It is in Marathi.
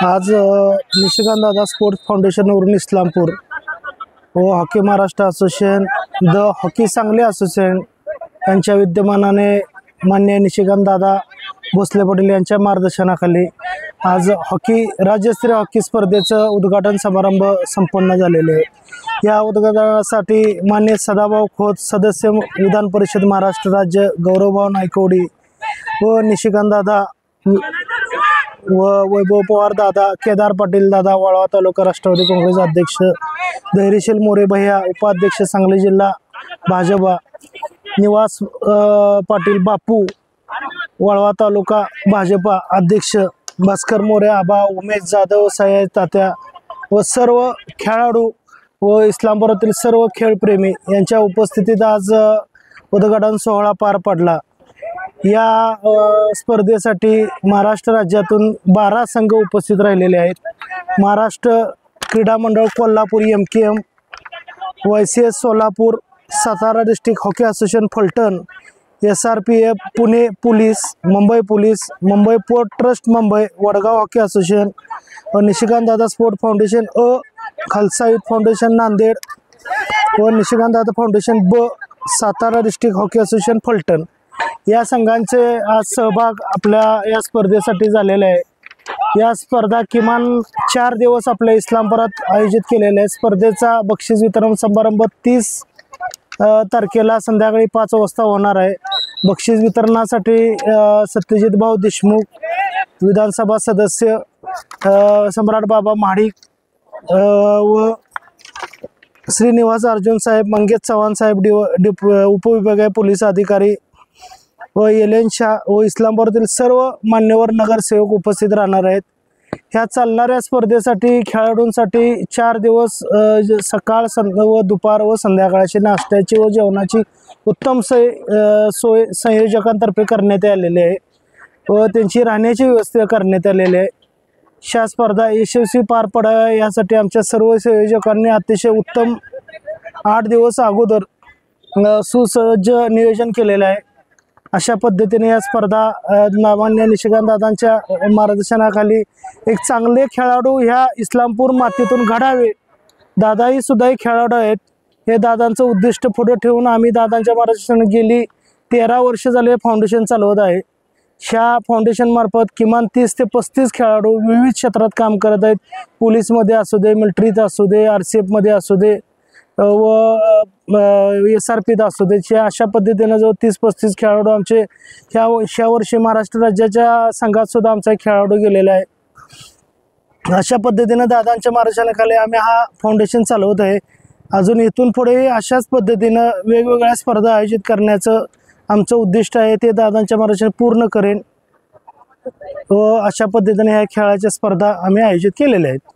आज निशिकांत दादा स्पोर्ट्स फाउंडेशन वरून इस्लामपूर व hockey Maharashtra association the hockey Sangli association यांच्या विद्यमानाने मान्य निशिकांत दादा भोसले पाटील यांच्या मार्गदर्शनाखाली आज हॉकी राज्यस्तरीय हॉकी स्पर्धेचं उद्घाटन समारंभ संपन्न झालेले आहे। या उद्घाटनासाठी मान्य सदाभाऊ खोत सदस्य विधान परिषद महाराष्ट्र राज्य, गौरवभाऊ नायकवडी व निशिकांत दादा व वैभव पवार दादा, केदार पाटील दादा, वाळवा तालुका राष्ट्रवादी काँग्रेस अध्यक्ष, धैर्यशील मोरे भैया उपाध्यक्ष, सांगली जिल्हा भाजपा, निवास पाटील बापू, वाळवा तालुका भाजपा अध्यक्ष, भास्कर मोरे आबा, उमेश जाधव, सयाज तात्या व सर्व खेळाडू व इस्लामपुरातील सर्व खेळप्रेमी यांच्या उपस्थितीत आज उद्घाटन सोहळा पार पडला। या स्पर्धेसाठी महाराष्ट्र राज्यातून 12 संघ उपस्थित राहिलेले आहेत। Maharashtra Krida Mandal Kolhapur MKM, YCS Solapur, Satara district hockey association Phaltan, SRPF Pune police, Mumbai port trust Mumbai, Vadgaon hockey association व Nishikant Dada sport foundation Khalsa youth foundation Nanded व Nishikant Dada foundation Satara district hockey association Phaltan या संघांचे आज सहभाग आपल्या या स्पर्धेसाठी झालेले आहे। या स्पर्धा किमान 4 दिवस आपल्या इस्लामपुरात आयोजित केलेल्या आहे। स्पर्धेचा बक्षीस वितरण समारंभ 30 तारखेला संध्याकाळी 5 वाजता होणार आहे। बक्षीस वितरणासाठी सत्यजित भाऊ देशमुख, विधानसभा सदस्य सम्राट बाबा महाडिक व श्रीनिवास अर्जुन साहेब, मंगेश चव्हाण साहेब, उपविभागीय पोलीस अधिकारी व एलेन शाह व इस्लामपुरातील सर्व मान्यवर नगरसेवक उपस्थित राहणार आहेत। ह्या चालणाऱ्या स्पर्धेसाठी खेळाडूंसाठी 4 दिवस सकाळ व दुपार व संध्याकाळची नाश्त्याची व जेवणाची उत्तम सोय संयोजकांतर्फे करण्यात आलेली आहे व त्यांची राहण्याची व्यवस्था करण्यात आलेली आहे। ह्या स्पर्धा यशस्वी पार पडाव्या यासाठी आमच्या सर्व संयोजकांनी अतिशय उत्तम 8 दिवस अगोदर सुसज्ज नियोजन केलेलं आहे। अशा पद्धतीने या स्पर्धा मान्य निशिकांत दादांच्या मार्गदर्शनाखाली एक चांगले खेळाडू ह्या इस्लामपूर मातीतून घडावे। दादाही सुद्धा खेळाडू आहेत। हे दादांचं उद्दिष्ट पुढे ठेवून आम्ही दादांच्या मार्गदर्शनाने गेली 13 वर्ष झाले फाउंडेशन चालवत आहे। ह्या फाउंडेशन मार्फत किमान 30 ते 35 खेळाडू विविध क्षेत्रात काम करत आहेत। पोलीसमध्ये असू दे, मिलिटरीत असू दे, RCF मध्ये असू दे व SRPत असू दे, अशा पद्धतीने जो 30-35 खेळाडू आमचे ह्या वर्षी महाराष्ट्र राज्याच्या संघात सुद्धा आमचा खेळाडू गेलेला आहे। अशा पद्धतीने दादांच्या मार्गदर्शनाखाली आम्ही हा फाउंडेशन चालवत आहे। अजून इथून पुढे अशाच पद्धतीने वेगवेगळ्या स्पर्धा आयोजित करण्याचं आमचं उद्दिष्ट आहे। ते दादांच्या मार्गदर्शन पूर्ण करेन व अशा पद्धतीने ह्या खेळाच्या स्पर्धा आम्ही आयोजित केलेल्या आहेत।